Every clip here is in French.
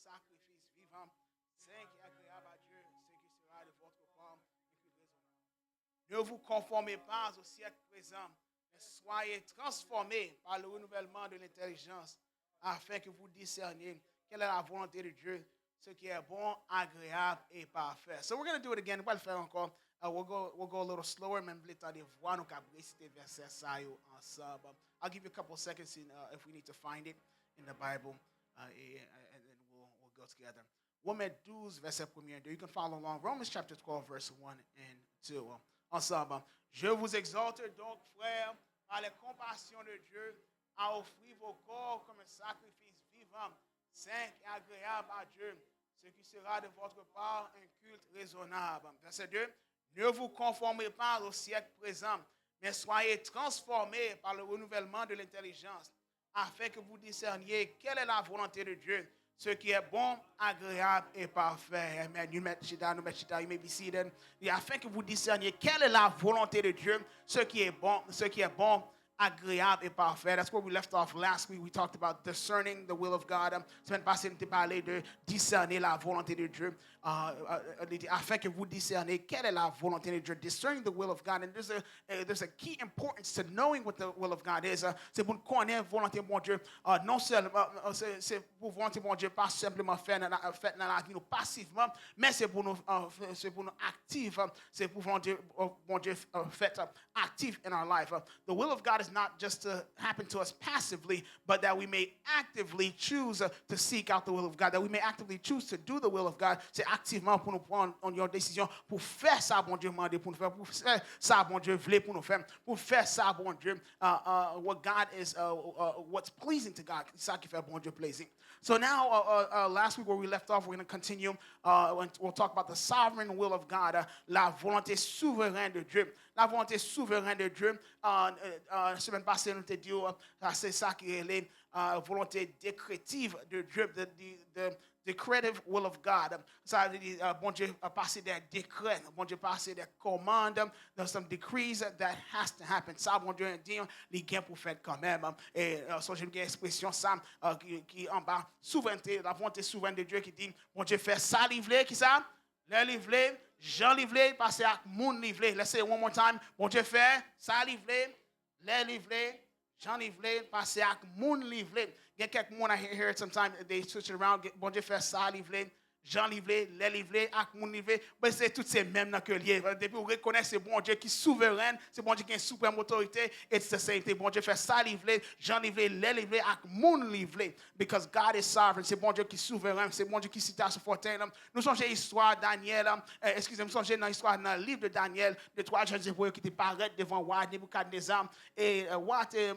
sacrifice vivant, saint et agréable à Dieu, ce qui sera de votre part et que raisonnable. Ne vous conformez pas au siècle présent, mais soyez transformés par le renouvellement de l'intelligence, afin que vous discerniez quelle est la volonté de Dieu, ce qui est bon, agréable et parfait. So we're going to do it again. On va le faire encore. We'll go a little slower, même le temps de voir nous réciter verset ça ensemble. I'll give you a couple seconds if we need to find it in the Bible, and then we'll go together. Romains 12, verset 1 et 2. You can follow along. Romans chapter 12, verse 1 and 2. Ensemble. Je vous exhorte donc, frères, par les compassions de Dieu, à offrir vos corps comme un sacrifice vivant, saint et agréable à Dieu, ce qui sera de votre part un culte raisonnable. Verset 2. Ne vous conformez pas au siècle présent, mais soyez transformés par le renouvellement de l'intelligence, afin que vous discerniez quelle est la volonté de Dieu, ce qui est bon, agréable et parfait. Amen. You may be seated. Afin que vous discerniez quelle est la volonté de Dieu, ce qui est bon, agréable et parfait. That's where we left off last week. We talked about discerning the will of God. Semaine passée, on parlait de discerner la volonté de Dieu. Afin que vous discerniez quelle est la volonté de Dieu. Discerning the will of God. And there's a key importance to knowing what the will of God is. C'est pour connaître la volonté de mon Dieu. Non seulement, c'est pour volonté de mon Dieu, pas simplement faire dans la vie passivement, mais c'est pour nous actifs. C'est pour volonté mon Dieu fait active in our life. The will of God is not just to happen to us passively, but that we may actively choose to seek out the will of God, that we may actively choose to do the will of God. C'est activement pour nous prendre en une décision pour faire ça, bon Dieu demande pour nous faire, pour faire ça, bon Dieu voulait pour nous faire, pour faire ça, bon Dieu, what God is, what's pleasing to God, ça qui fait bon Dieu pleasing. So now, last week where we left off, we're going to continue. We'll talk about the sovereign will of God, la volonté souveraine de Dieu. La volonté souveraine de Dieu. Semaine passée, nous te dit, c'est ça qui est la volonté décrétive de Dieu, the decretive will of God. Ça veut dire, bon Dieu a passé des décrets, bon Dieu a passé des commandes, there's some decrees that has to happen. Ça, bon Dieu a dit, les gains pour faire quand même. Et so, j'aime bien l'expression ça, qui en bas, souveraineté, la volonté souveraine de Dieu qui dit, bon Dieu fait ça, livré, qui ça? Le livré, Jean livré, passer à moun livré. Let's say it one more time. Bon Dieu fait ça, livré, le livré, Jean livré, passer à moun livré. Il y a quelques moun I hear it sometimes, they switch it around. Bon Dieu fait ça, livré, Jean livré, les livré, ak moun livré. Mais c'est toutes ces mêmes dans que lié. Depuis vous reconnaissez c'est bon Dieu qui est souverain, c'est bon Dieu qui a une suprême autorité. It's the same thing. Bon Dieu fait ça livré, Jean livré, les livré, ak moun livré. Because God is sovereign. C'est bon Dieu qui est souverain, c'est bon Dieu qui cite à ce fortin. Nous songez l'histoire de Daniel, excusez-moi, nous songez dans l'histoire dans le livre de Daniel, de trois jeunes hébreux qui paraissent devant roi Nebuchadnezzar. Et roi t'es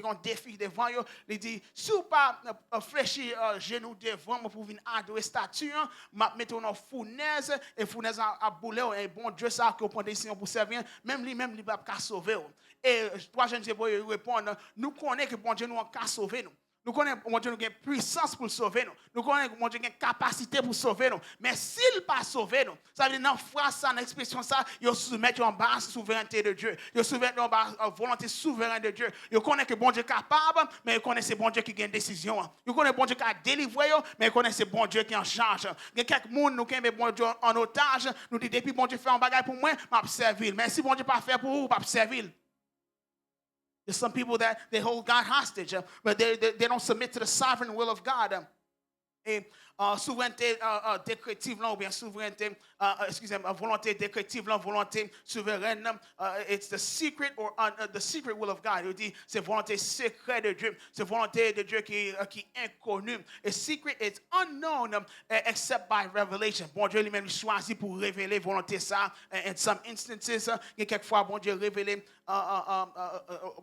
un défi devant eux. Il dit, si vous pas fléchir genou devant moi pour venir adorer statue, m'a mettre dans fournaise et fournaise a boulé et bon Dieu ça que prend décision pour servir, même lui pas sauver. Et trois jeunes hébreux répondent, nous connaissons que bon Dieu nous a sauver nous. Nous connaissons que mon Dieu nous a puissance pour sauver nous. Nous connaissons que mon Dieu a capacité pour sauver nous. Mais s'il pas sauver nous, ça veut dire dans phrase ça, dans l'expression ça, il soumet en bas la souveraineté de Dieu. Il soumet en bas la volonté souveraine de Dieu. Il connaît que bon Dieu est capable, mais il connaît que bon Dieu qui a une décision. Il connaît que bon Dieu qui a délivré, mais il connaît que bon Dieu qui est en charge. Il y a quelques monde nous qui bon Dieu en otage, nous dit depuis bon Dieu fait un bagage pour moi, m'a servir. Mais si bon Dieu pas fait pour vous, pas servir. There's some people that they hold God hostage, but they don't submit to the sovereign will of God. Et souveraineté décrétive là ou bien souveraineté excusez-moi volonté décrétive là volonté souveraine it's the secret or the secret will of God. Il dit c'est volonté secrète de Dieu, c'est volonté de Dieu qui est inconnue. A secret is unknown except by revelation. Bon Dieu lui-même choisit pour révéler volonté ça. In some instances il y a quelquefois bon Dieu révélé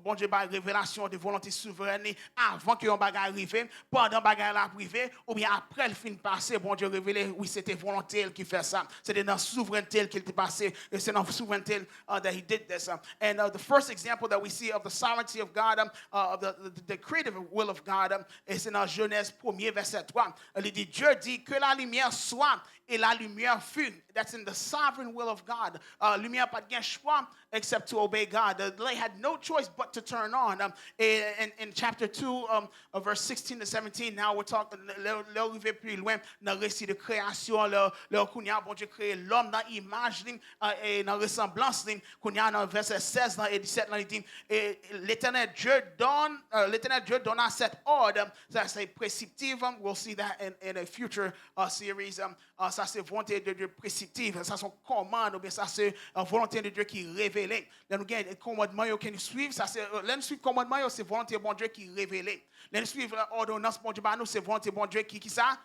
bon Dieu par révélation de volonté souveraine avant que un bagage arrive, pendant bagage la privé ou bien après le fin passé, bon Dieu révélé, oui, c'était volonté qui fait ça. C'était dans la souveraineté qu'il était passé. Et c'est dans la souveraineté that he did this. And the first example that we see of the sovereignty of God, of the creative will of God, c'est dans Genèse 1er, verset 3. Il dit, Dieu dit que la lumière soit et la lumière fut. That's in the sovereign will of God. Lumière pas de choix. except to obey God. They had no choice but to turn on. In chapter 2, verse 16 to 17, now we're talking, là arrivé plus loin, dans le récit de création, là, Kounia, bon Dieu, créé l'homme dans l'image, et dans ressemblance, Kounia, dans verset 16 et 17, il dit, l'éternel Dieu donna cet ordre, ça c'est préceptif, we'll see that in a future series, ça c'est volonté de Dieu préceptive, ça c'est commande, ou bien ça c'est volonté de Dieu qui est révélée. Là, nous avons commandement qui nous suivent, ça c'est, là nous suivons commandement, c'est volonté bon Dieu qui est révélée. Là nous suivons l'ordonnance bon Dieu, c'est volonté bon Dieu qui ça?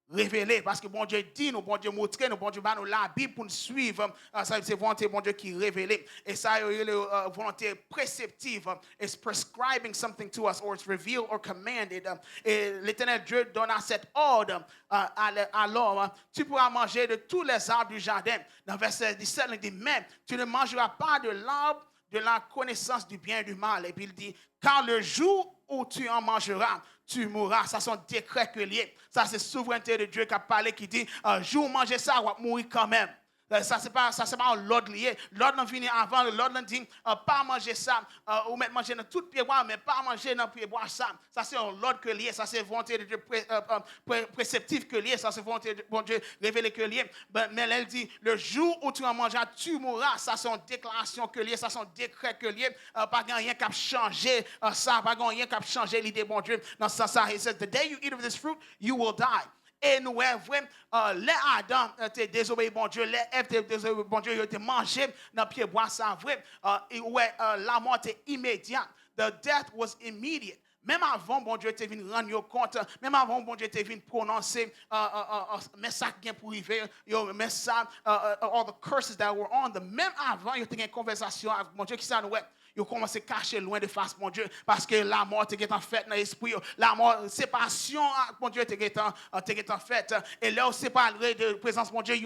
Révélé, parce que bon Dieu dit nous, bon Dieu montre nous, bon Dieu nous la Bible pour nous suivre, ça c'est volonté bon Dieu qui est révélé, et ça c'est la volonté préceptive, it's prescribing something to us, or it's revealed or commanded, et l'Éternel Dieu donne à cet ordre à l'homme, tu pourras manger de tous les arbres du jardin. Dans verset 17, il dit, mais tu ne mangeras pas de l'arbre de la connaissance du bien et du mal, et puis il dit, car le jour où tu en mangeras, tu mourras. Ça, c'est un décret que lié. Ça, c'est souveraineté de Dieu qui a parlé, qui dit, jour où manger ça, on va mourir quand même. Ça, c'est pas l'ordre lié. L'ordre vient avant, l'ordre dit, pas manger ça, ou mettre manger dans tout pied bois, mais pas manger dans pied bois ça. Ça, c'est un ordre que lié. Ça, c'est volonté de Dieu préceptif que lié. Ça, c'est volonté de bon Dieu révélé que lié. Mais elle dit, le jour où tu en mangeras, tu mourras. Ça, c'est une déclaration que lié. Ça, c'est un décret que lié. Pas rien qui a changé ça. Pas rien qui a changé l'idée bon Dieu. Dans ce sens, il says, the day you eat of this fruit, you will die. Et nous avons, les Adam étaient désobéis bon Dieu, les Ève étaient désobéis bon Dieu, ils étaient mangés dans le pied bois, ça vrai. La mort était immédiate. The death was immediate. Même avant, bon Dieu était venu rendre compte, même avant, bon Dieu était venu prononcer, mais ça qui est pour arriver, mais ça, all the curses that were on them. Même avant, il y a une conversation avec mon Dieu qui s'en ouais. Ils ont commencé à cacher loin de face, mon Dieu, parce que la mort était en fait dans l'esprit. La mort, séparation, mon Dieu, était en fait. Et là, séparé de présence, mon Dieu, il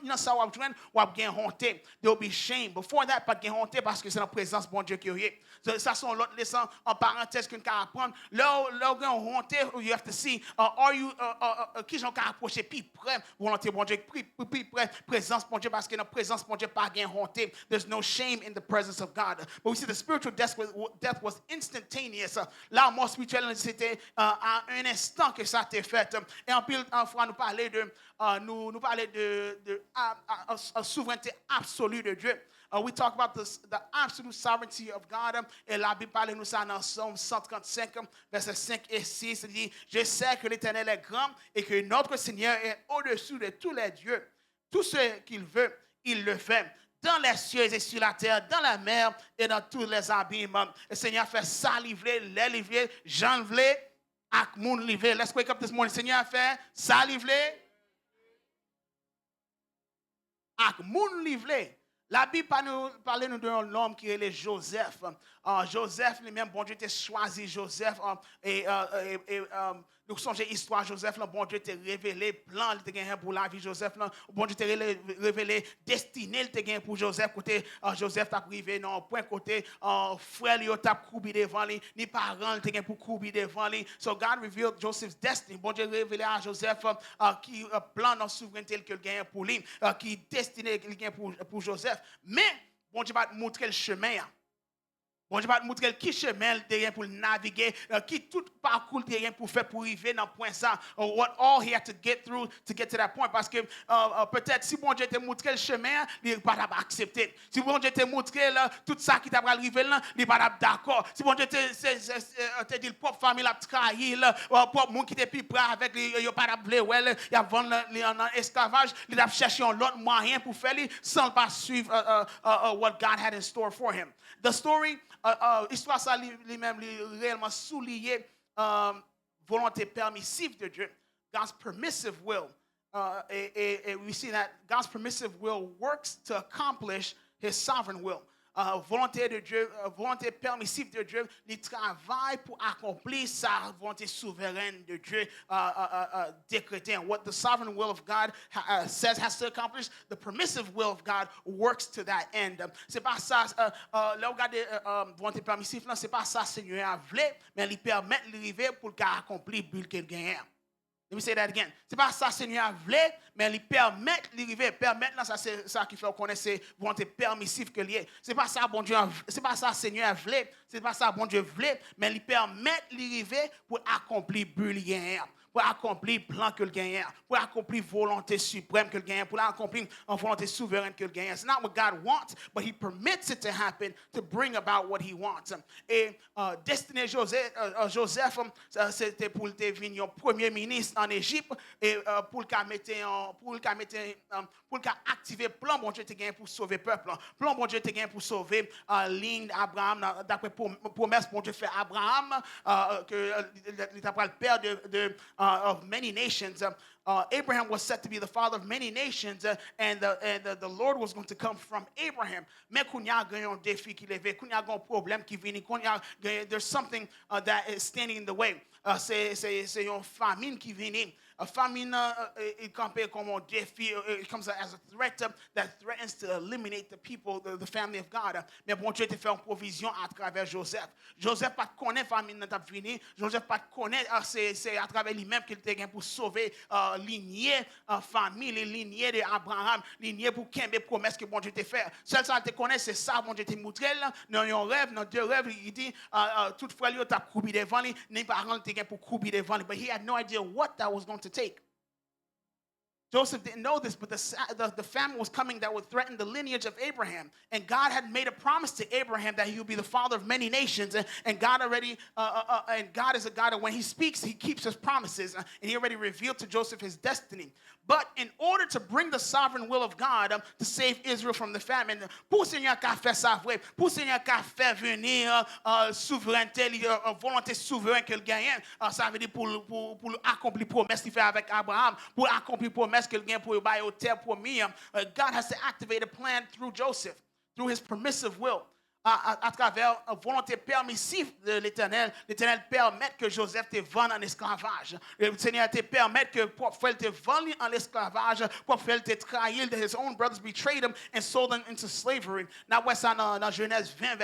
y a ça, ou a bien honte. They'll be shame. Before that, pas de honte, parce que c'est la présence, mon Dieu, qui est. Ça, c'est l'autre leçon en parenthèse qu'on peut apprendre. Là, où honte, you have to see, are you, qui j'en peux approcher, puis près, volonté, mon Dieu, puis près, présence, mon Dieu, parce que dans la présence, mon Dieu, pas de honte. There's no shame in the presence of God. But we see the spiritual death was instantaneous. La mort spirituelle, c'était à un instant que ça a été fait. Et en pile, en fois, nous parler de souveraineté absolue de Dieu. We talk about the absolute sovereignty of God. Et la Bible parle nous ça dans Psaume 135, versets 5 et 6. Il dit, je sais que l'Éternel est grand et que notre Seigneur est au-dessus de tous les dieux. Tout ce qu'il veut, il le fait. Dans les cieux et sur la terre, dans la mer et dans tous les abîmes. Le Seigneur fait ça livrer, les livrer, j'en livrer, ak moun livrer. Let's wake up this morning. Le Seigneur fait ça livrer, ak moun livrer. La Bible parle nous d'un homme qui est Joseph. Joseph lui-même, bon Dieu t'a choisi Joseph. Nous songez l'histoire Joseph, le bon Dieu t'a révélé plan, il t'a gagné pour la vie Joseph, bon Dieu t'a révélé destinée, il t'a gagné pour Joseph, côté Joseph t'a privé, non, point côté frère, il t'a coupé devant lui, ni parents, il t'a gagné pour couper devant lui. So God revealed Joseph's destiny. Bon Dieu révélé à Joseph qui plan dans souveraineté qu'il gagne pour lui, qui destiné qu'il gagne pour Joseph. Mais bon Dieu va te montrer le chemin. Bon Dieu va te montrer qui chemin derrière pour naviguer, qui tout parcours derrière pour faire pour arriver dans point ça, what all he had to get through to get to that point. Parce que peut-être si bon Dieu te montré le chemin, il ne va pas accepter. Si bon Dieu te montré tout ça qui t'a arrivé là, il ne va pas d'accord. Si bon Dieu te dit le propre famille a trahi, le propre monde qui était plus près avec lui, il n'a pas voulu, il a vendu en esclavage, il a cherché un autre moyen pour faire sans pas suivre what God had in store for him. The story, histoire ça lui-même réellement souligné volonté permissive de Dieu, God's permissive will. And we see that God's permissive will works to accomplish his sovereign will. Volonté de Dieu, volonté permissive de Dieu, il travaille pour accomplir sa volonté souveraine de Dieu décrétée. What the sovereign will of God says has to accomplish, the permissive will of God works to that end. C'est pas ça, là regardez volonté permissive, c'est pas ça Seigneur a voulu, mais il permet d'arriver pour qu'il accomplisse le but qu'il gagne. Let me say that again. C'est pas ça Seigneur voulait, mais il permet d'arriver. Permettre là, ça c'est ça qui fait connaître c'est volonté permissive que lié. C'est pas ça bon Dieu, c'est pas ça Seigneur voulait, c'est pas ça bon Dieu voulait, mais il permet d'arriver pour accomplir but pour accomplir le plan que le gagne, pour accomplir la volonté suprême que le gagne, pour accomplir la volonté souveraine que le gagne. It's not what God wants, but He permits it to happen to bring about what He wants. Et destiné Joseph, c'était pour devenir premier ministre en Égypte et pour activer le plan bon Dieu te gagne pour sauver le peuple. Plan bon Dieu te gagne pour sauver ligne d'Abraham d'après promesse bon Dieu fait Abraham que il est le père of many nations. Abraham was set to be the father of many nations, and the Lord was going to come from Abraham. Mais qu'on y a un défi qui lève, qu'on y a un problème qui vient, there's something that is standing in the way. C'est une famine qui vient. A famine, it comes as a threat that threatens to eliminate the people, the family of God. Mais bon Dieu te fait une provision à travers Joseph. Joseph pas connaît famine n'a pas fini. Joseph pas connaît c'est à travers lui-même qu'il te gagne pour sauver lignée famille, lignée d'Abraham, lignée pour qu'un promesse que bon Dieu te fait. Seul ça te connaît c'est ça bon Dieu te montre là dans un rêve, dans deux rêves il dit toutefois lui t'a courbé devant lui, ni parents te gagne pour courbé devant lui, but he had no idea what that was going to take. Joseph didn't know this, but the famine was coming that would threaten the lineage of Abraham. And God had made a promise to Abraham that he would be the father of many nations. And God already, and God is a God that when He speaks, He keeps His promises. And He already revealed to Joseph his destiny. But in order to bring the sovereign will of God to save Israel from the famine, pour Seigneur qu'a fait ça vrai, pour Seigneur qu'a fait venir souveraineté, volonté souveraine qu'il gagne, ça veut dire pour accomplir promesse qu'il fait avec Abraham, pour accomplir promesse qu'il gagne pour bailler au terre promis. God has to activate a plan through Joseph, through His permissive will. À travers la volonté permissive de l'Éternel, l'Éternel permet que Joseph te vende en esclavage. Le Seigneur te permet que Potiphar te vende en esclavage, Potiphar te trahit, his own brothers betrayed him and sold him into slavery. Now, voici ça dans Genèse 20,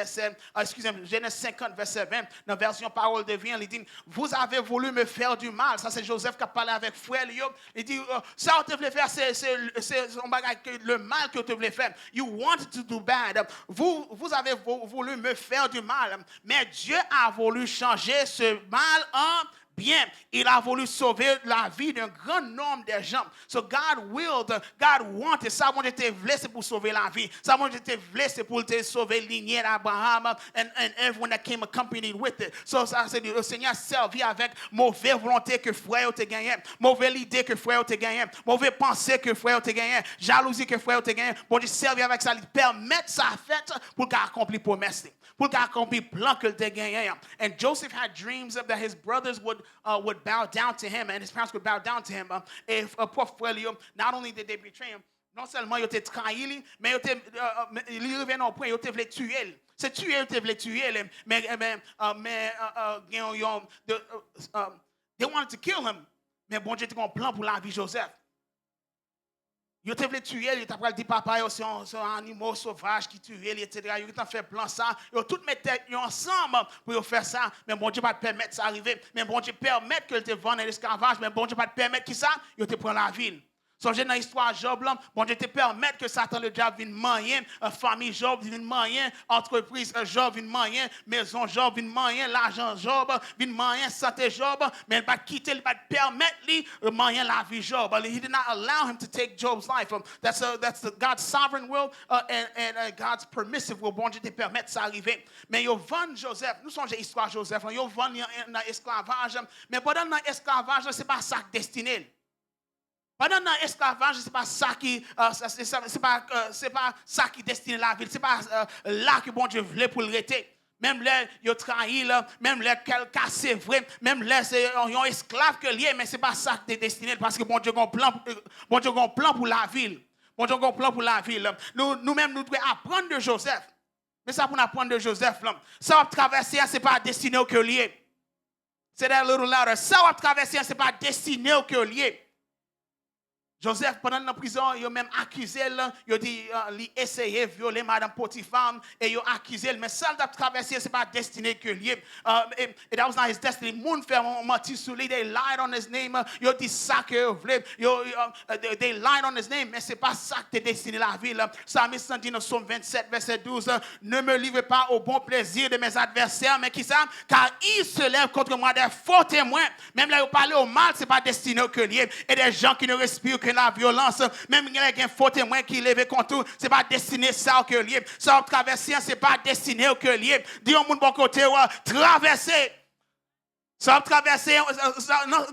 Genèse 50, verset 20, dans la version parole de vie, il dit, vous avez voulu me faire du mal. Ça, c'est Joseph qui a parlé avec frère. Il dit, ça, on te voulait faire, c'est le mal que tu voulais faire. You wanted to do bad. Vous avez voulu me faire du mal, mais Dieu a voulu changer ce mal en bien. Il a voulu sauver la vie d'un grand nombre de gens. So God wanted, ça bon Dieu te voulait c'est pour sauver la vie. Ça bon Dieu te voulait c'est pour te sauver lignée d'Abraham and everyone that came accompanied with it. So ça c'est le Seigneur servi avec mauvaise volonté que frère te gagné, mauvaise idée que frère te gagné, mauvaise pensée que frère te gagné, jalousie que frère te gagné. Bon Dieu servi avec ça, il permet ça fait pour accomplir promesse, pour accomplir plan que te gagné. And Joseph had dreams that his brothers would bow down to him, and his parents would bow down to him. If not only did they betray him, non seulement ils étaient trahis, mais ils revenaient au point ils voulaient tuer. C'est tuer, ils voulaient tuer, mais they wanted to kill him. Mais bon Dieu était un plan pour la vie de Joseph. Ils te voulaient tuer, ils t'appellent dit papa, c'est un animal sauvage qui tue, etc. Ils t'ont fait plan ça. Ils tout mettent ensemble pour faire ça. Mais bon Dieu va te permettre ça arriver. Mais bon Dieu permet que te vendent à l'esclavage. Mais bon Dieu va te permettre que ça, ils te prennent la ville. Songez dans l'histoire de Job, bon Dieu te permet que Satan le diable vienne moyen, famille Job vienne moyen, entreprise Job vienne moyen, maison Job vienne moyen, l'argent Job vienne moyen, santé Job, mais il va quitter, il va permettre lui moyen la vie Job. He did not allow him to take Job's life. That's God's sovereign will and God's permissive will. Bon Dieu te permet ça arriver. Mais ils vendent Joseph. Nous songez l'histoire de Joseph. Ils vendent dans l'esclavage. Mais pendant l'esclavage, ce n'est pas ça destiné. Pendant l'esclavage, c'est pas ça qui c'est pas ça qui destine la vie, c'est pas là que bon Dieu voulait pour le rester. Même là il trahi là, même là qu'elle casse vrai, même là c'est un esclave que lié, mais c'est pas ça qui est destiné parce que bon Dieu a un plan pour la ville. Bon Dieu a un plan pour la ville. Nous-mêmes nous devons apprendre de Joseph. Mais ça pour apprendre de Joseph là, ça va traverser c'est pas destiné au que lié. C'est that little louder. Ça va traverser c'est pas destiné au que lié. Joseph, pendant la prison, il a même accusé, il a dit, il a essayé de violer Madame Potiphar, et il a accusé, mais ça, il a traversé, ce n'est pas destiné que lui. And that was not his destiny. Moun fait mentir sur lui, they lied on his name, il a dit ça que voulait, they lied on his name, mais ce n'est pas ça que tu es destiné la vie. Psalmiste dit dans Psaume 27, verset 12, ne me livre pas au bon plaisir de mes adversaires, mais qui ça? Car ils se lèvent contre moi des faux témoins. Même là, ils parlent au mal, ce n'est pas destiné que lui. Et des gens qui ne respirent que la violence, même il y a un faux témoin qui lève contre eux, ce n'est pas destiné ça que lié. Ça traverser, ce n'est pas destiné que lié. Dis au monde bon côté, traverser. Ça traverser,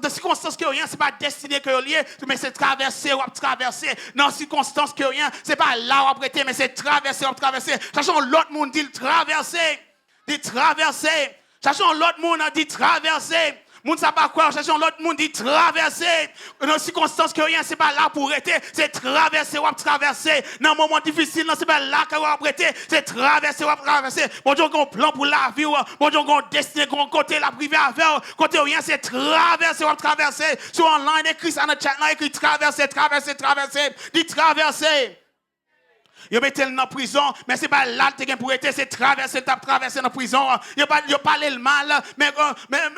dans circonstances que rien, ce n'est pas destiné que lié, mais c'est traverser ou traverser. Dans circonstances que rien, ce n'est pas là où prêter, mais c'est traverser ou traverser. Sachant l'autre monde dit traverser, dit traverser. Sachant l'autre monde dit traverser. Moun sa pas quoi, cherchons l'autre monde dit traverser. Dans circonstances que rien, c'est pas là pour arrêter, c'est traverser ou traverser. Dans un moment difficile, c'est pas là qu'on va arrêter, c'est traverser ou traverser. Bon Dieu, on plan pour la vie, bon Dieu, on destiné, on côté la privé avec, côté rien, c'est traverser ou traverser. Sur online, écrit ça dans le chat, écrit traverser, traverser, traverser, dit traverser. Yo mettez dans la prison, mais c'est pas là que pour être, c'est traverser dans la prison. Yo parle le mal, mais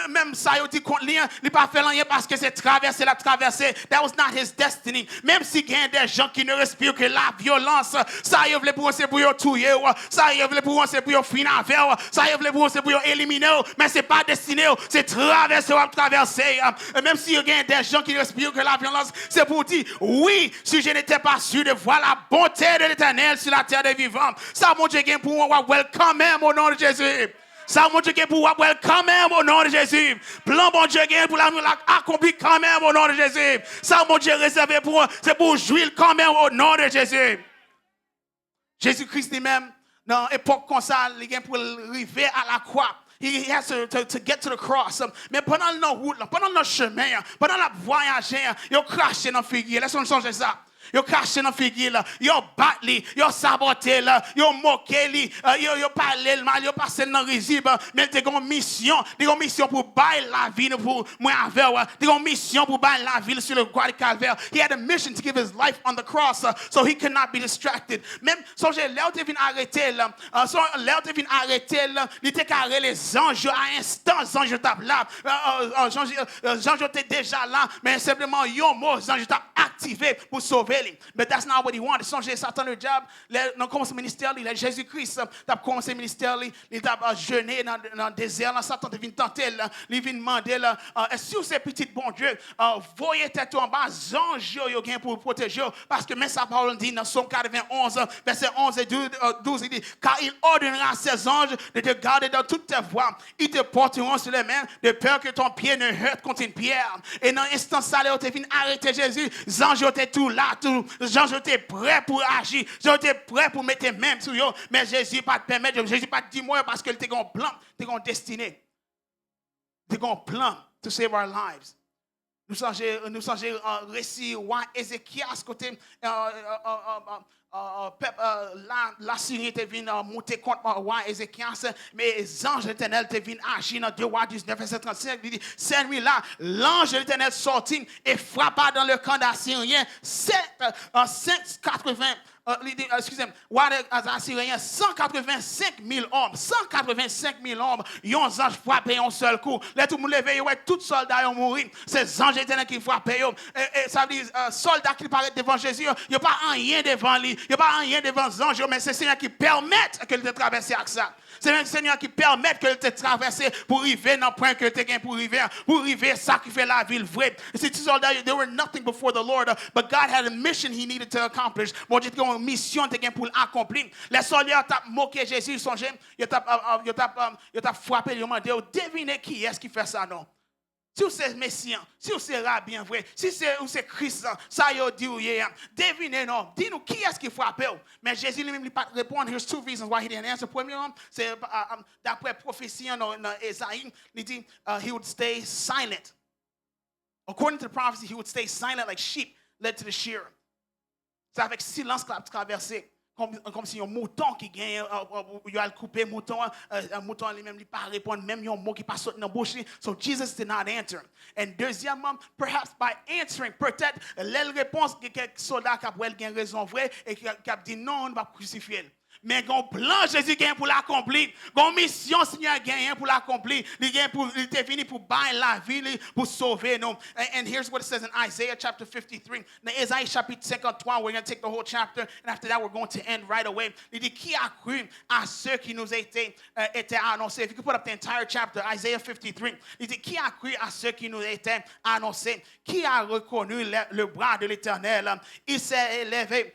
même ça yo dit contre lui, il pas fait rien parce que c'est traverser la traversée. That was not his destiny. Même si il y a des gens qui ne respirent que la violence, ça yo voulait pour c'est pour yo tuer, ça yo voulait pour c'est pour yo finir avec, ça yo voulait pour c'est pour yo éliminer, mais c'est pas destiné, c'est traverser ou traverser. Même si il y a des gens qui ne respirent que la violence, c'est pour dire oui, si je n'étais pas sûr de voir la bonté de l'Éternel sur la terre des vivants. Ça, mon Dieu, pour moi, welcome même au nom de Jésus. Ça, mon Dieu, pour moi, welcome même au nom de Jésus. Plan, mon Dieu, pour la accomplir quand même au nom de Jésus. Ça, mon Dieu, réservé pour c'est pour jouir quand même au nom de Jésus. Jésus-Christ lui-même, dans l'époque comme ça, il vient pour arriver à la croix. He has to get to the cross. Mais pendant le route, pendant le chemin, pendant le voyage, il a craché dans la figure. Laissons-nous changer ça. Yo caché dans figure, yo battu, yo saboté, yo moqué, yo parlé le mal, yo passé dans risible, mais t'es une mission pour bailler la vie pour moi avec, t'es une mission pour bailler la vie sur le croix de Calvaire. He had a mission to give his life on the cross, so he could not be distracted. Même so j'ai l'air de venir arrêter là, il était carré les anges à instant, les anges tape là, anges étaient déjà là, mais simplement yo mot anges tape activé pour sauver. But that's not what he wanted. Songez Satan le diable, dans commencé ministère, Jésus-Christ t'a commencé ministère, il t'a jeûné dans le désert, Satan vient tenter, il vient demander est-ce que c'est petit bon Dieu, voyez tête en bas, anges yo gain pour protéger parce que même sa parole dit dans Somme 91 verset 11 et 12 il dit car il ordonnera à ses anges de te garder dans toutes tes voies, ils te porteront sur les mains de peur que ton pied ne heurte contre une pierre. Et dans l'instant ça là, tu viens arrêter Jésus, les anges étaient tout là, Jean était prêt pour agir, Jean était prêt pour mettre même sur eux, mais Jésus pas te permettre, Jésus pas te dire moi parce qu'il était un plan, il était un destiné, il était un plan to save our lives. Nous songeons un récit roi Ézéchias côté la Syrie était venue monter contre le roi Ézéchias, mais les anges de l'Éternel étaient venus agir dans 2 Rois 19, verset 35. Il dit, cette nuit-là, l'ange de l'Éternel sortit et frappa dans le camp d'Assyrien 185 000 hommes. 185 000 hommes, ils ont ange frappé en seul coup. Là, tout le monde levé, ouais, tout soldat ont mouru. C'est les anges éternels qui frappent. Et ça veut dire, soldats qui paraissent devant Jésus, il n'y a pas rien devant lui, il n'y a pas rien devant les anges, mais c'est le Seigneur qui permet que le traverse avec ça. C'est le Seigneur qui permet que le traverse pour arriver dans le point que tu as pour arriver sacrifier la ville vraie. Ces soldats, they were nothing before the Lord, but God had a mission he needed to accomplish. Bon Dieu, il y a une mission pour accomplir. Les soldats ont moqué Jésus, ils ont frappé, ils ont demandé, devinez qui est-ce qui fait ça, non? Si vous êtes Messie, si vous êtes bien vrai, si vous êtes Christ, ça y est, devinez, non. Dis-nous qui est-ce qui frappe. Mais Jésus lui-même n'a pas répondu. Here's 2 reasons why he didn't answer. Premièrement, c'est d'après prophétie dans Ésaïe, il dit, he would stay silent. According to the prophecy, he would stay silent like sheep led to the shearer. C'est avec silence qu'il a traversé. comme si un mouton qui gagne, il a coupé mouton, un mouton lui-même, il pas répondre, même un mot qui passe dans la bouche. So Jesus did not answer. And deuxièmement, perhaps by answering, peut-être, la réponse que quelques soldats qui ont raison vraie et qui ont dit non, on ne va pas crucifier. Mais un plan Jésus gagne pour l'accomplir. Une mission Seigneur gagne pour l'accomplir. Il est venu pour bailler la vie, pour sauver nous. And here's what it says in Isaiah chapter 53. Now, Isaiah chapitre 53, we're going to take the whole chapter, and after that we're going to end right away. Il dit, qui a cru à ceux qui nous étaient annoncés? If you could put up the entire chapter, Isaiah 53. Il dit, qui a cru à ceux qui nous étaient annoncés? Qui a reconnu le bras de l'Éternel? Il s'est élevé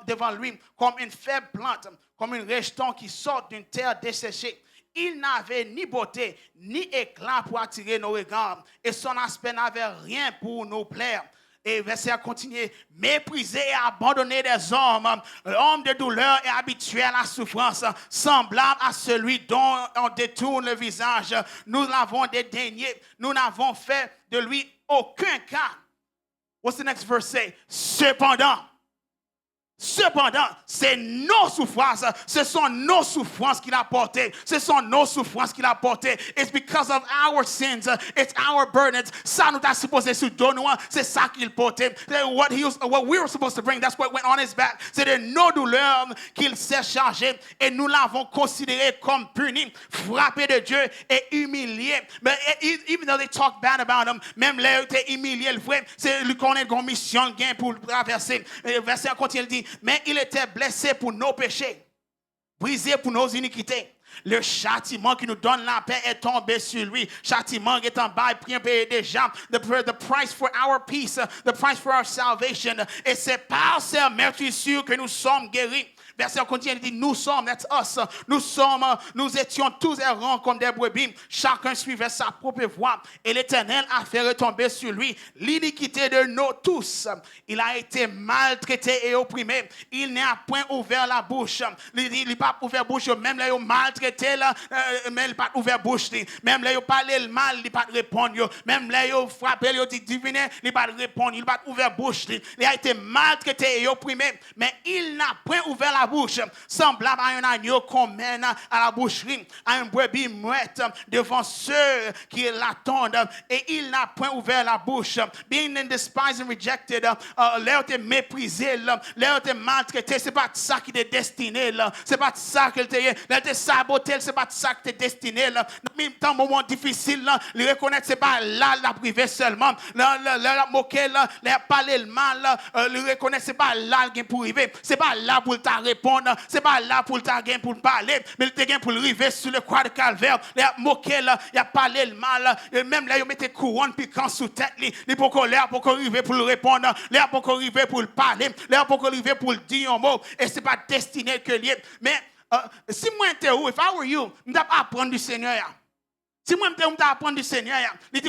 devant lui comme une faible plante, comme un rejeton qui sort d'une terre desséchée. Il n'avait ni beauté, ni éclat pour attirer nos regards, et son aspect n'avait rien pour nous plaire. Et verset a continué, méprisé et abandonné des hommes, homme de douleur et habitué à la souffrance, semblable à celui dont on détourne le visage. Nous l'avons dédaigné, nous n'avons fait de lui aucun cas. What's the next verse say? Cependant, c'est nos souffrances. Ce sont nos souffrances qu'il a portées. Ce sont nos souffrances qu'il a portées. It's because of our sins. It's our burdens. Ça nous a supposé se donner. C'est ça qu'il portait. What we were supposed to bring, that's what went on his back. C'est de nos douleurs qu'il s'est chargé. Et nous l'avons considéré comme puni, frappé de Dieu et humilié. But even though they talk bad about him, même là, il était humilié. Le vrai, c'est lui qu'on a une mission pour traverser. Le verset continue, il dit, mais il était blessé pour nos péchés, brisé pour nos iniquités. Le châtiment qui nous donne la paix est tombé sur lui. Châtiment est en bas, prix payé déjà. The price for our peace, the price for our salvation. Et c'est par ses meurtrissures que nous sommes guéris. Verset continue, il dit, nous sommes, that's us. Nous étions tous errants comme des brebis. Chacun suivait sa propre voie. Et l'Éternel a fait retomber sur lui l'iniquité de nous tous. Il a été maltraité et opprimé. Il n'a point ouvert la bouche. Il n'a pas ouvert la bouche. Même là, il a maltraité, mais il n'a pas ouvert la bouche. Même là, il a parlé le mal, il n'a pas répondu. Même là, il a frappé, il a dit diviner, il n'a pas répondu. Il n'a pas ouvert la bouche. Il a été maltraité et opprimé. Mais il n'a point ouvert la bouche, semblable à un agneau qu'on mène à la boucherie, à un brebis muette devant ceux qui l'attendent, et il n'a point ouvert la bouche. Being despised and rejected, l'air était méprisé, l'air était maltraité, c'est pas ça qui est destiné, c'est pas ça qu'il était saboté, c'est pas ça qui est destiné. Dans même temps, moment difficile, le reconnaître, c'est pas là la privé seulement, le moquer, le parler le mal, le reconnaître, c'est pas là pour arriver, c'est pas là pour ta répondre, c'est pas là pour ta gain pour parler, mais il te pour arriver sur le croix de Calvaire, il a moqué, il a parlé le mal, même là il mettait couronne piquant sous tête, il pour qu'on l'air pour qu'on arrive pour le répondre, l'air pour qu'on arrive pour le parler, l'air pour qu'on arrive pour le dire un mot, et c'est pas destiné que lié. Mais si moi j'étais où, if I were you, je vais apprendre du Seigneur. Si moi je apprendre du Seigneur, il dit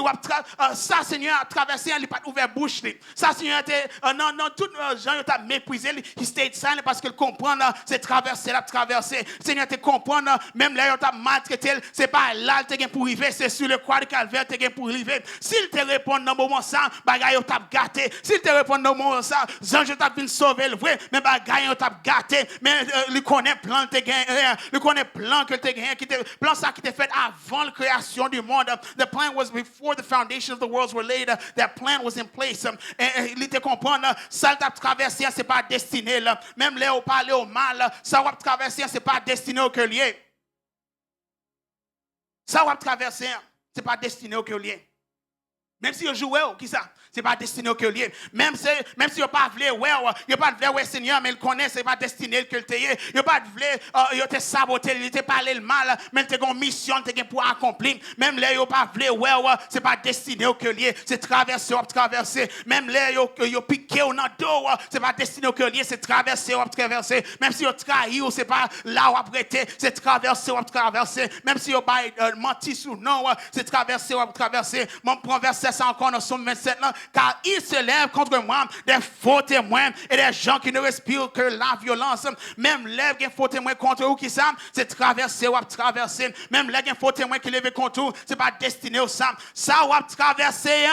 ça Seigneur a traversé, il n'a pas ouvert bouche. Ça Seigneur était non tous les gens ont méprisé, il stayed silent parce qu'il comprend c'est traverser la traversée. Seigneur te comprend même là il t'a maltraité, c'est pas là il te pour arriver, c'est sur le croix de Calvaire te pour arriver. S'il te répond dans moment ça, bagaille t'a gâté. S'il te répond dans moment ça, ange t'a venu sauver le vrai, mais bagaille t'a gâté. Mais il connaît plan te gain, il connaît plan que te gain qui te plan ça qui te fait avant la création du monde. The plan was before the foundation of the worlds were laid. That plan was in place. Il te comprend, ça t'a traversé, c'est pas destiné. Même là, on parle au mal, ça va traverser, c'est pas destiné au collier. Ça va traverser, c'est pas destiné au collier. Même si vous jouez, qui ça? C'est pas destiné au collier. Même si vous pas voulu, vous pas voulu, Seigneur, mais il connaît, c'est pas destiné au collier. Vous pas voulu, vous te saboté, vous te parlé le mal, mais vous avez une mission pour accomplir. Même là, vous pas voulu, c'est pas destiné au collier, c'est traverser. Même là, vous piqué au dos, c'est pas destiné au collier, c'est traverser. Même si vous trahi, c'est pas là où prêter, c'est traverser. Même si vous pas menti sous non, c'est traverser. Mon verset ça encore dans Somme 27 là. Car il se lève contre moi des faux témoins et des gens qui ne respirent que la violence. Même lève des faux témoins contre vous qui ça, c'est traverser. Même lève des faux témoins qui lèvent contre vous, c'est pas destiné au ça. Ça va traverser,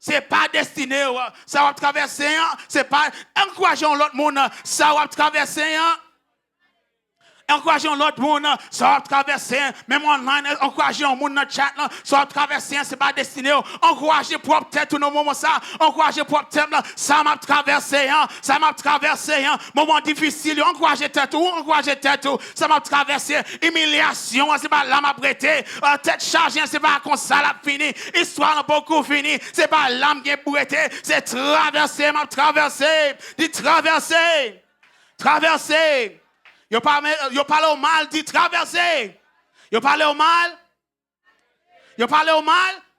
c'est pas destiné, ça va traverser, c'est pas encourageons l'autre monde, ça va traverser, encourageons l'autre monde, ça va traverser, même online, encourageons le monde dans le chat, ça va traverser, c'est pas destiné, encouragez propre tête tout le moment ça, encouragez propre tête, ça m'a traversé, moment difficile, encouragez tête tout, ça m'a traversé, humiliation, c'est pas l'âme à prêter, tête chargée, c'est pas comme ça la fini, histoire beaucoup fini, c'est pas l'âme qui est prêtée, c'est traverser, m'a traversé, dit traverser. Yo parle au mal, dit traverser. Yo parle au mal,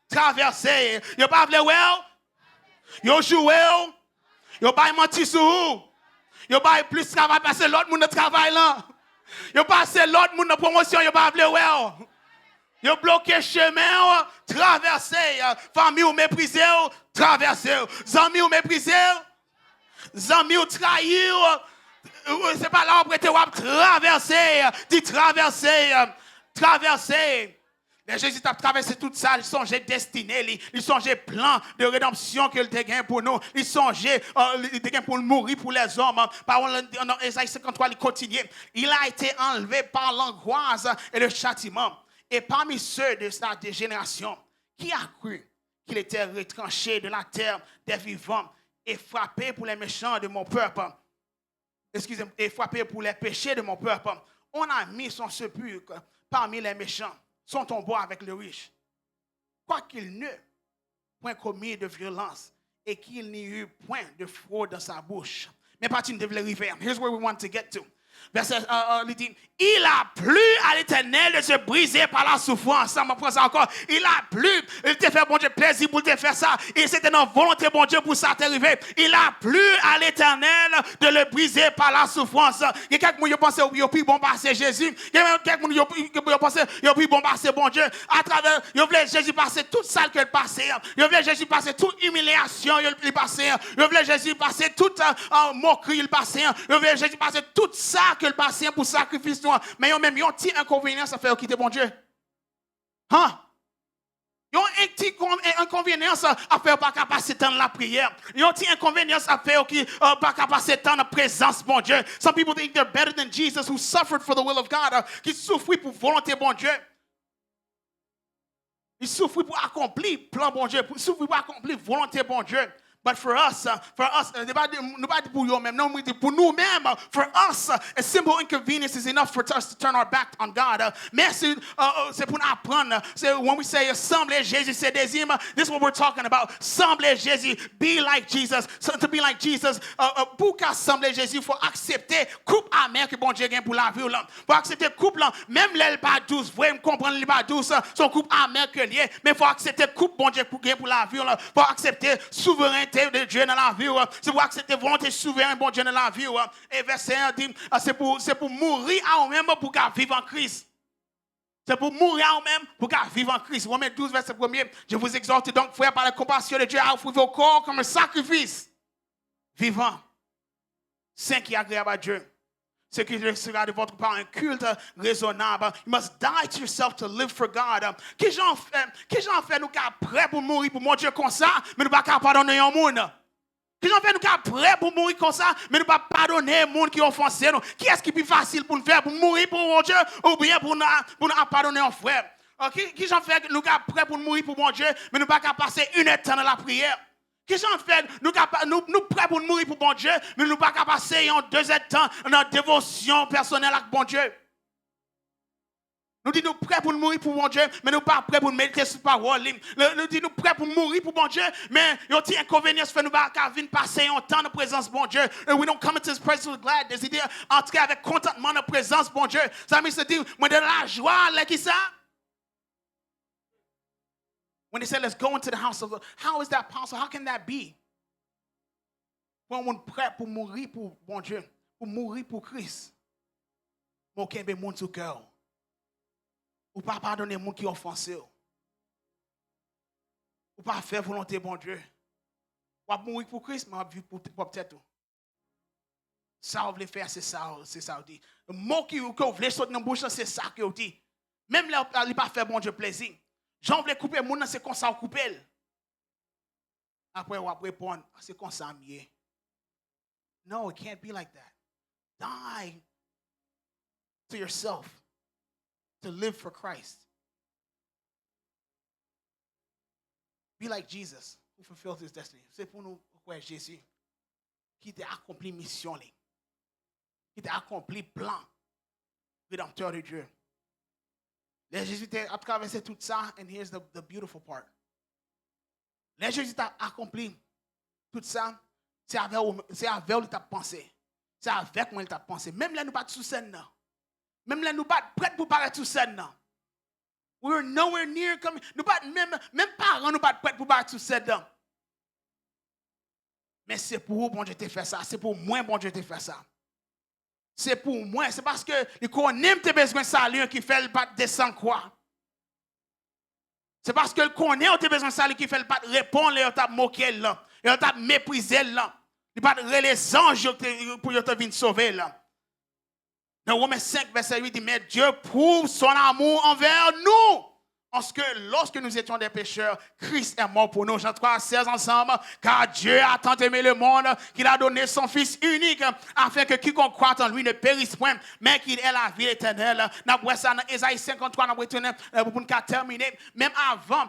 traverser. Yo parle well, yo joué, yo pas menti sur vous. Yo pas plus travail parce que l'autre monde travail là. Yo passer l'autre monde de promotion, yo pas well. Yo bloqué chemin, traverser. Famille ou méprisé, traverser. Zami ou méprisé, zami ou trahi. C'est pas là où tu vas traverser, traverser. Mais Jésus a traversé tout ça, il songeait destinée, il songeait plan de rédemption qu'il a gagné pour nous, il songeait pour mourir pour les hommes. Parole dans Ésaïe 53, il continue. Il a été enlevé par l'angoisse et le châtiment. Et parmi ceux de sa génération, qui a cru qu'il était retranché de la terre des vivants et frappé pour les méchants de mon peuple? Excusez-moi, et frappé pour les péchés de mon peuple. On a mis son sépulcre parmi les méchants, son tombeau avec le riche. Quoiqu'il n'eût point commis de violence et qu'il n'y eut point de fraude dans sa bouche. Mais partie de l'arrivée. Here's where we want to get to. Verset, il dit, il a plu à l'Éternel de se briser par la souffrance. Ça me prend ça encore. Il a plu. Il t'a fait bon Dieu plaisir pour te faire ça. Et c'était une volonté bon Dieu pour ça t'arriver. Il a plu à l'Éternel de le briser par la souffrance. Il y a quelques gens qui pensent qu'il y a plus bon passer Jésus. Il y a même quelques gens qui pensent qu'il y a plus bon passer bon Dieu. À travers, il voulait Jésus passer toute ça qu'il passait. Il voulait Jésus passer toute humiliation il passait. Il voulait Jésus passer toute moquerie il passait. Il voulait Jésus passer tout ça qu'il passait pour sacrifice. Mais il y a même un petit inconvénient à faire quitter bon Dieu. Hein? Il y a un petit inconvénient à faire par capacité dans la prière. Il y a un petit inconvénient à faire par capacité dans la présence bon Dieu. Some people think they're better than Jesus who suffered for the will of God. Qui souffrit pour volonté bon Dieu. Il souffrit pour accomplir plan bon Dieu. Il souffrit pour accomplir volonté bon Dieu. But for us, nobody pour you-même, non, pour nous-mêmes, for us, a simple inconvenience is enough for us to turn our back on God. Mais c'est pour nous apprendre. When we say sembler Jésus, c'est deuxième. This is what we're talking about. Sembler Jésus, be like Jesus. So, to be like Jesus, pour qu'assembler Jésus, il faut accepter coupe amère que bon Dieu gagne pour la vie. Pour accepter coupe là, même l'aile pas douce, vous comprendre l'aile pas douce, son coupe amère que lié, mais il faut accepter coupe bon Dieu pour gagner pour la vie. Pour accepter souveraineté de Dieu dans la vie, c'est pour accepter volonté souveraine bon Dieu dans la vie. Et verset 1 dit, c'est pour mourir à nous-mêmes pour vivre en Christ. C'est pour mourir à nous-mêmes pour vivre en Christ. Romains 12, verset 1er, je vous exhorte donc, frères, par la compassion de Dieu, à offrir vos corps comme un sacrifice vivant, saint qui est agréable à Dieu. Ce qui sera de votre part un culte raisonnable. You must die to yourself to live for God. Qui j'en fait nous qu'à prêt pour mourir pour mon Dieu comme ça, mais nous pas qu'à pardonner un monde. Qui j'en fait nous qu'à prêt pour mourir comme ça, mais nous pas pardonner un monde qui offense nous. Qui est-ce qui est plus facile pour nous faire pour mourir pour mon Dieu ou bien pour nous pardonner un frère? Qui j'en fait nous qu'à prêt pour mourir pour mon Dieu, mais nous pas qu'à passer une heure dans la prière? Qui j'en fait nous prêts pour mourir pour bon Dieu, mais nous pas qu'à passer en 2 heures de temps dans la dévotion personnelle avec bon Dieu. Nous disons nous prêts pour mourir pour bon Dieu, mais nous pas prêts pour méditer sur parole. Nous disons nous prêts pour mourir pour bon Dieu, mais il y a un inconvénient fait nous pas qu'à venir passer en temps de présence bon Dieu. And we don't come into his presence with glad. Des idées entrer avec contentement de présence bon Dieu. Ça veut dire moi de la joie là qui ça. When they said, let's go into the house of the Lord, how is that possible? How can that be? When on prêt pour mourir pour bon Dieu, pour mourir pour Christ, mon qui est mon tout cœur, ou pas pardonner mon qui offensé, ou pas faire volonté bon Dieu, ou pas mourir pour Christ, mais vivre pour peut-être. Ça vous voulez faire, c'est ça dit. Le mot que vous voulez sortir dans la bouche, c'est ça que vous dit. Même là, il pas faire bon Dieu plaisir. Jean voulait couper mon c'est comme ça couper. Après, on va répondre, c'est comme ça, mieux. No, it can't be like that. Die to yourself to live for Christ. Be like Jesus, who fulfilled his destiny. C'est pour nous, ouais, Jésus, qui a accompli mission, qui a accompli plan rédempteur de Dieu. Les Jésus a traversé tout ça, and here's the beautiful part. Les Jésus a accompli tout ça, c'est avec où il t'a pensé. C'est avec moi il t'a pensé. Même là, nous pas sous scène. Même là, nous pas prêts pour paraître sous scène. We're nowhere near coming. Nous pas, même parents, nous pas prêts pour paraître sous scène. Mais c'est pour vous, bon Dieu, te fait ça. C'est pour moi, bon Dieu, te fait ça. C'est pour moi. C'est parce que les connaît tes besoins de salut qui fait le pas descendre quoi. C'est parce que le connaît tes besoins de salut qui fait le pas répondre et on t'a moqué là. Et on t'a méprisé là. Il pas les anges pour te venir sauver là. Dans Romains 5, verset 8, dit, mais Dieu prouve son amour envers nous. Parce que lorsque nous étions des pécheurs, Christ est mort pour nous. Jean 3, 16 ensemble. Car Dieu a tant aimé le monde qu'il a donné son Fils unique afin que quiconque croit en lui ne périsse point, mais qu'il ait la vie éternelle. Nous avons ça dans Ésaïe 53, nous avons retourné pour terminer. Même avant,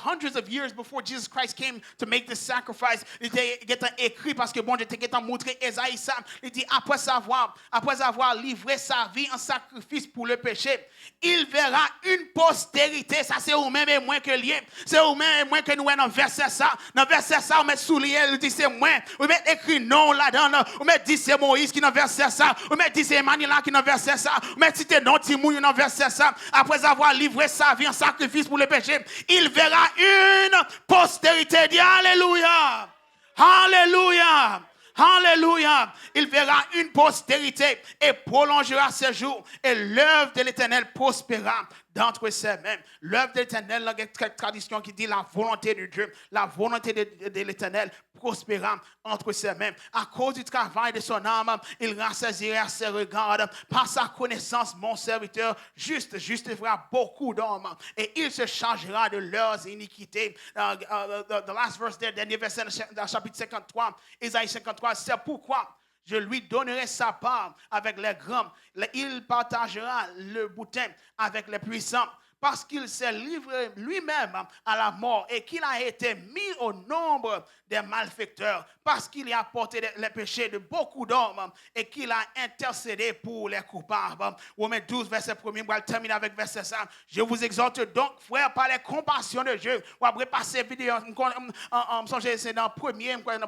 hundreds of years before Jesus Christ came to make this sacrifice, il était écrit parce que bon Dieu était montré Ésaïe ça. Il dit après avoir livré sa vie en sacrifice pour le péché, il verra une postérité. Ça c'est au même et moins que lié. C'est au même et moins que nous dans verset ça. Dans verset ça, on met soulier, il dit c'est moins. On met écrit non là-dedans. On met dit c'est Moïse qui dans verset ça. On met dit c'est Emmanuel qui dans verset ça. On met cité non Timou dans verset ça. Après avoir livré sa vie en sacrifice pour le péché, il verra une postérité. Dis alléluia. Alléluia. Alléluia. Il verra une postérité et prolongera ses jours. Et l'œuvre de l'Éternel prospérera d'entre ses mains. L'œuvre de l'Éternel, la tradition qui dit la volonté de Dieu, la volonté de l'Éternel prospérera entre ses mains. À cause du travail de son âme, il rassaisira ses regards. Par sa connaissance, mon serviteur justifiera beaucoup d'hommes et il se chargera de leurs iniquités. The last verse there, dernier verset dans le chapitre 53, Isaïe 53, c'est pourquoi je lui donnerai sa part avec les grands. Il partagera le butin avec les puissants. Parce qu'il s'est livré lui-même à la mort et qu'il a été mis au nombre des malfaiteurs. Parce qu'il a porté les péchés de beaucoup d'hommes et qu'il a intercédé pour les coupables. Romains 12, verset 1er, on va terminer avec verset 5. Je vous exhorte donc, frères, par les compassions de Dieu. On va repasser la vidéo. C'est dans la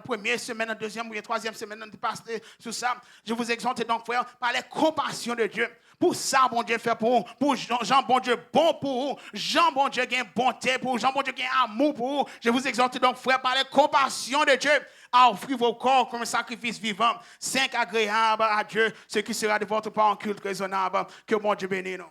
première semaine, la deuxième ou la troisième semaine, on passe sur ça. Je vous exhorte donc, frères, par les compassions de Dieu. Pour ça, bon Dieu fait pour vous. Pour Jean, bon Dieu, bon pour vous. Jean, bon Dieu, gagne bonté pour vous. Jean, bon Dieu, gagne amour pour vous. Je vous exhorte donc, frère, par les compassions de Dieu, à offrir vos corps comme un sacrifice vivant, saint, agréable à Dieu, ce qui sera de votre part en culte raisonnable. Que mon Dieu bénisse nous.